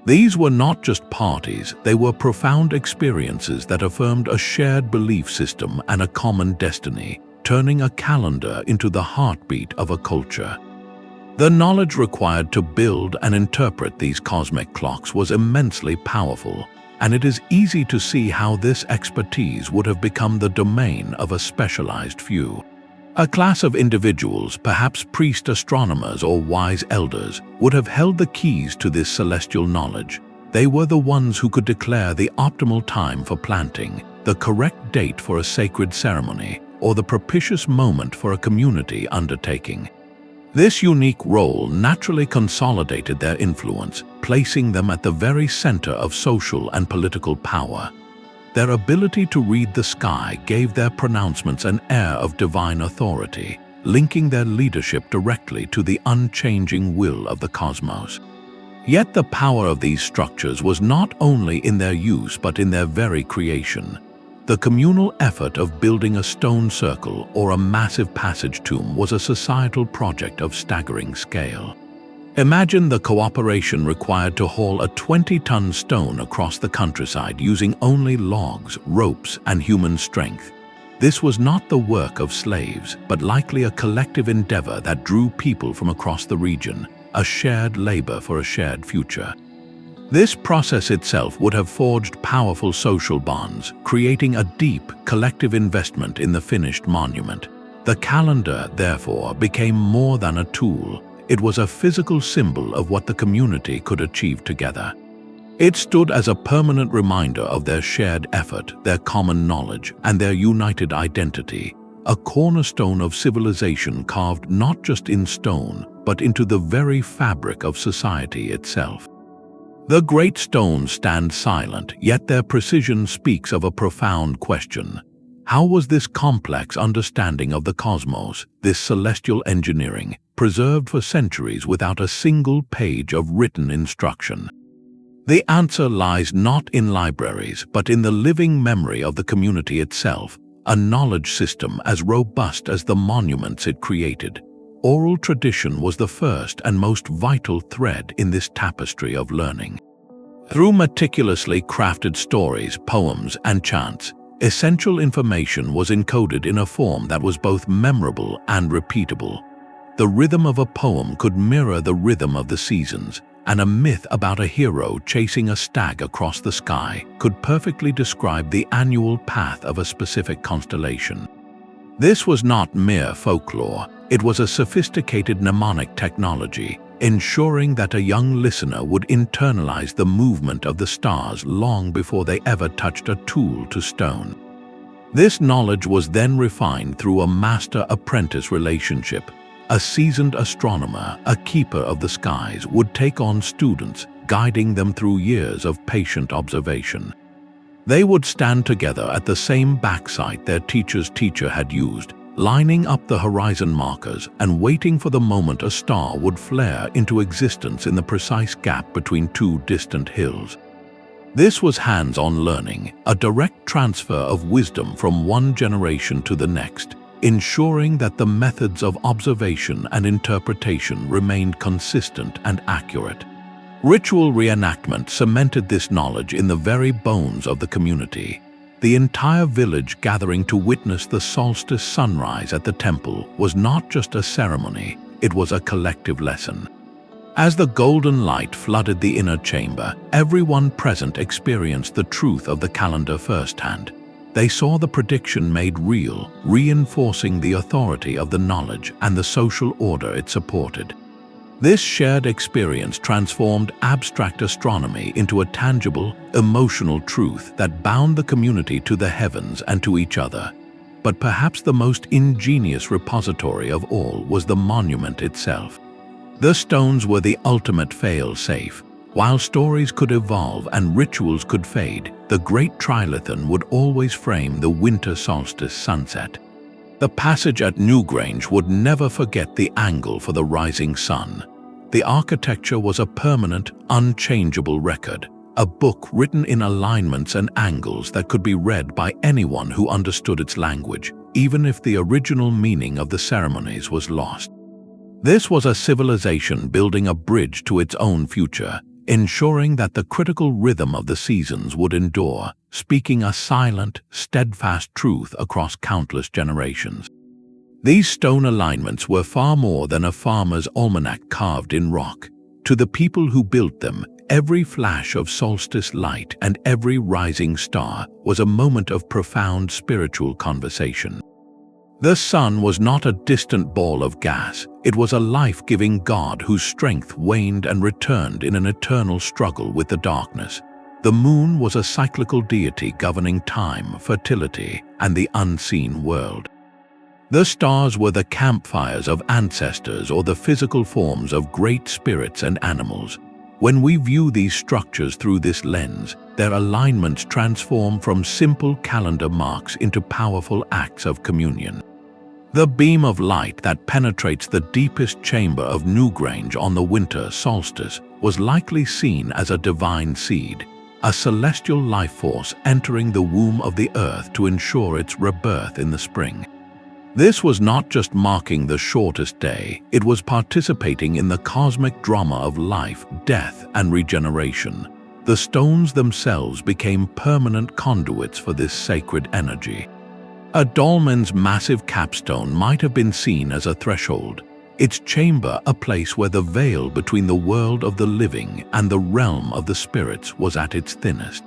Speaker 1: These were not just parties, they were profound experiences that affirmed a shared belief system and a common destiny, turning a calendar into the heartbeat of a culture. The knowledge required to build and interpret these cosmic clocks was immensely powerful, and it is easy to see how this expertise would have become the domain of a specialized few. A class of individuals, perhaps priest astronomers or wise elders, would have held the keys to this celestial knowledge. They were the ones who could declare the optimal time for planting, the correct date for a sacred ceremony, or the propitious moment for a community undertaking. This unique role naturally consolidated their influence, placing them at the very center of social and political power. Their ability to read the sky gave their pronouncements an air of divine authority, linking their leadership directly to the unchanging will of the cosmos. Yet the power of these structures was not only in their use but in their very creation. The communal effort of building a stone circle or a massive passage tomb was a societal project of staggering scale. Imagine the cooperation required to haul a 20-ton stone across the countryside using only logs, ropes, and human strength. This was not the work of slaves, but likely a collective endeavor that drew people from across the region, a shared labor for a shared future. This process itself would have forged powerful social bonds, creating a deep, collective investment in the finished monument. The calendar, therefore, became more than a tool. It was a physical symbol of what the community could achieve together. It stood as a permanent reminder of their shared effort, their common knowledge, and their united identity, a cornerstone of civilization carved not just in stone, but into the very fabric of society itself. The great stones stand silent, yet their precision speaks of a profound question. How was this complex understanding of the cosmos, this celestial engineering, preserved for centuries without a single page of written instruction? The answer lies not in libraries, but in the living memory of the community itself, a knowledge system as robust as the monuments it created. Oral tradition was the first and most vital thread in this tapestry of learning. Through meticulously crafted stories, poems, and chants, essential information was encoded in a form that was both memorable and repeatable. The rhythm of a poem could mirror the rhythm of the seasons, and a myth about a hero chasing a stag across the sky could perfectly describe the annual path of a specific constellation. This was not mere folklore, it was a sophisticated mnemonic technology, ensuring that a young listener would internalize the movement of the stars long before they ever touched a tool to stone. This knowledge was then refined through a master-apprentice relationship. A seasoned astronomer, a keeper of the skies, would take on students, guiding them through years of patient observation. They would stand together at the same backsite their teacher's teacher had used, lining up the horizon markers and waiting for the moment a star would flare into existence in the precise gap between two distant hills. This was hands-on learning, a direct transfer of wisdom from one generation to the next, ensuring that the methods of observation and interpretation remained consistent and accurate. Ritual reenactment cemented this knowledge in the very bones of the community. The entire village gathering to witness the solstice sunrise at the temple was not just a ceremony, it was a collective lesson. As the golden light flooded the inner chamber, everyone present experienced the truth of the calendar firsthand. They saw the prediction made real, reinforcing the authority of the knowledge and the social order it supported. This shared experience transformed abstract astronomy into a tangible, emotional truth that bound the community to the heavens and to each other. But perhaps the most ingenious repository of all was the monument itself. The stones were the ultimate fail-safe. While stories could evolve and rituals could fade, the Great Trilithon would always frame the winter solstice sunset. The passage at Newgrange would never forget the angle for the rising sun. The architecture was a permanent, unchangeable record, a book written in alignments and angles that could be read by anyone who understood its language, even if the original meaning of the ceremonies was lost. This was a civilization building a bridge to its own future, ensuring that the critical rhythm of the seasons would endure, speaking a silent, steadfast truth across countless generations. These stone alignments were far more than a farmer's almanac carved in rock. To the people who built them, every flash of solstice light and every rising star was a moment of profound spiritual conversation. The sun was not a distant ball of gas, it was a life-giving god whose strength waned and returned in an eternal struggle with the darkness. The moon was a cyclical deity governing time, fertility, and the unseen world. The stars were the campfires of ancestors or the physical forms of great spirits and animals. When we view these structures through this lens, their alignments transform from simple calendar marks into powerful acts of communion. The beam of light that penetrates the deepest chamber of Newgrange on the winter solstice was likely seen as a divine seed, a celestial life force entering the womb of the earth to ensure its rebirth in the spring. This was not just marking the shortest day, it was participating in the cosmic drama of life, death, and regeneration. The stones themselves became permanent conduits for this sacred energy. A dolmen's massive capstone might have been seen as a threshold, its chamber a place where the veil between the world of the living and the realm of the spirits was at its thinnest.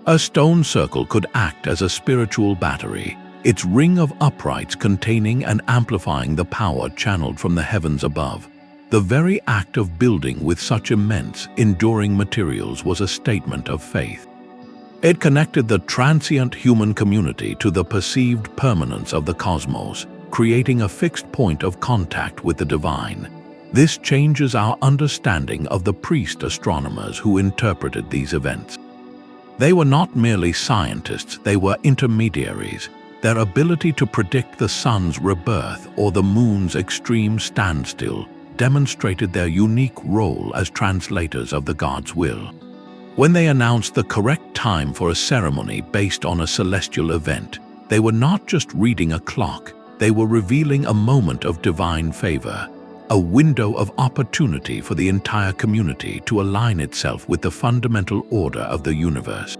Speaker 1: A stone circle could act as a spiritual battery, its ring of uprights containing and amplifying the power channeled from the heavens above. The very act of building with such immense, enduring materials was a statement of faith. It connected the transient human community to the perceived permanence of the cosmos, creating a fixed point of contact with the divine. This changes our understanding of the priest astronomers who interpreted these events. They were not merely scientists, they were intermediaries. Their ability to predict the sun's rebirth or the moon's extreme standstill demonstrated their unique role as translators of the god's will. When they announced the correct time for a ceremony based on a celestial event, they were not just reading a clock, they were revealing a moment of divine favor, a window of opportunity for the entire community to align itself with the fundamental order of the universe.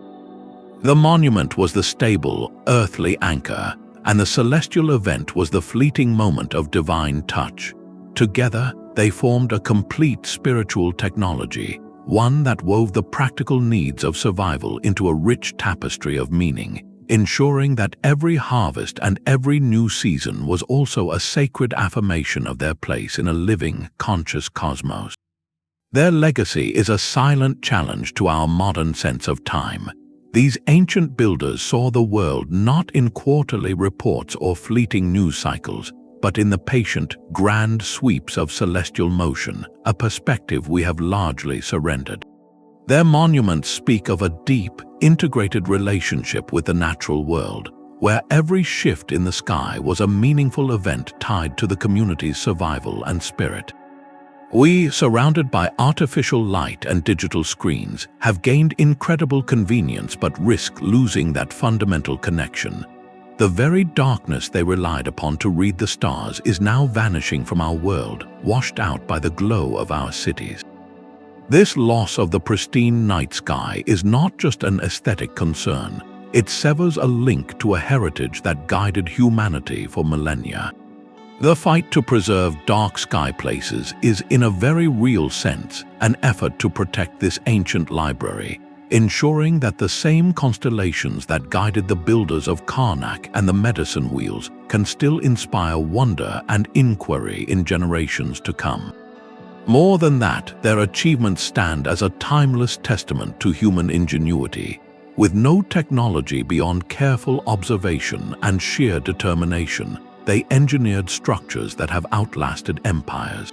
Speaker 1: The monument was the stable, earthly anchor, and the celestial event was the fleeting moment of divine touch. Together, they formed a complete spiritual technology, one that wove the practical needs of survival into a rich tapestry of meaning, ensuring that every harvest and every new season was also a sacred affirmation of their place in a living, conscious cosmos. Their legacy is a silent challenge to our modern sense of time. These ancient builders saw the world not in quarterly reports or fleeting news cycles, but in the patient, grand sweeps of celestial motion, a perspective we have largely surrendered. Their monuments speak of a deep, integrated relationship with the natural world, where every shift in the sky was a meaningful event tied to the community's survival and spirit. We, surrounded by artificial light and digital screens, have gained incredible convenience but risk losing that fundamental connection. The very darkness they relied upon to read the stars is now vanishing from our world, washed out by the glow of our cities. This loss of the pristine night sky is not just an aesthetic concern. It severs a link to a heritage that guided humanity for millennia. The fight to preserve dark sky places is, in a very real sense, an effort to protect this ancient library, ensuring that the same constellations that guided the builders of Carnac and the medicine wheels can still inspire wonder and inquiry in generations to come. More than that, their achievements stand as a timeless testament to human ingenuity. With no technology beyond careful observation and sheer determination, they engineered structures that have outlasted empires.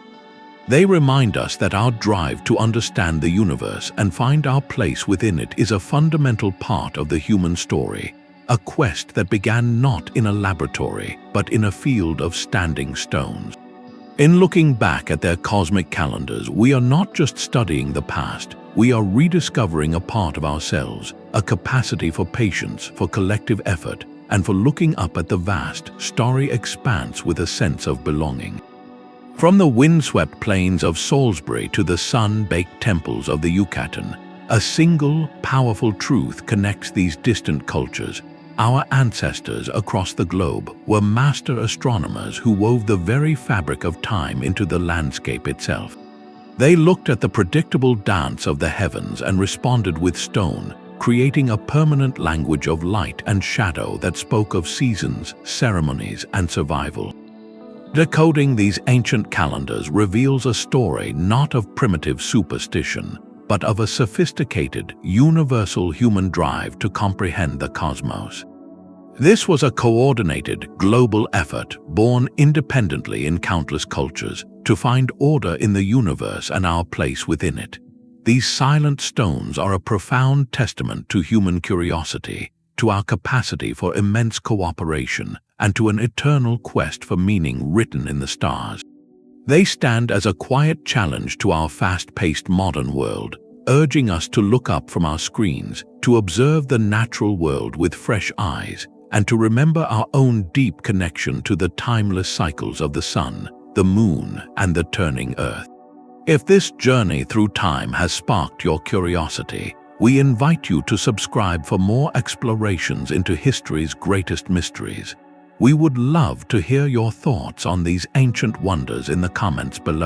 Speaker 1: They remind us that our drive to understand the universe and find our place within it is a fundamental part of the human story, a quest that began not in a laboratory, but in a field of standing stones. In looking back at their cosmic calendars, we are not just studying the past, we are rediscovering a part of ourselves, a capacity for patience, for collective effort, and for looking up at the vast, starry expanse with a sense of belonging. From the windswept plains of Salisbury to the sun-baked temples of the Yucatan, a single, powerful truth connects these distant cultures. Our ancestors across the globe were master astronomers who wove the very fabric of time into the landscape itself. They looked at the predictable dance of the heavens and responded with stone, creating a permanent language of light and shadow that spoke of seasons, ceremonies, and survival. Decoding these ancient calendars reveals a story not of primitive superstition, but of a sophisticated, universal human drive to comprehend the cosmos. This was a coordinated, global effort born independently in countless cultures to find order in the universe and our place within it. These silent stones are a profound testament to human curiosity, to our capacity for immense cooperation, and to an eternal quest for meaning written in the stars. They stand as a quiet challenge to our fast-paced modern world, urging us to look up from our screens, to observe the natural world with fresh eyes, and to remember our own deep connection to the timeless cycles of the sun, the moon, and the turning earth. If this journey through time has sparked your curiosity, we invite you to subscribe for more explorations into history's greatest mysteries. We would love to hear your thoughts on these ancient wonders in the comments below.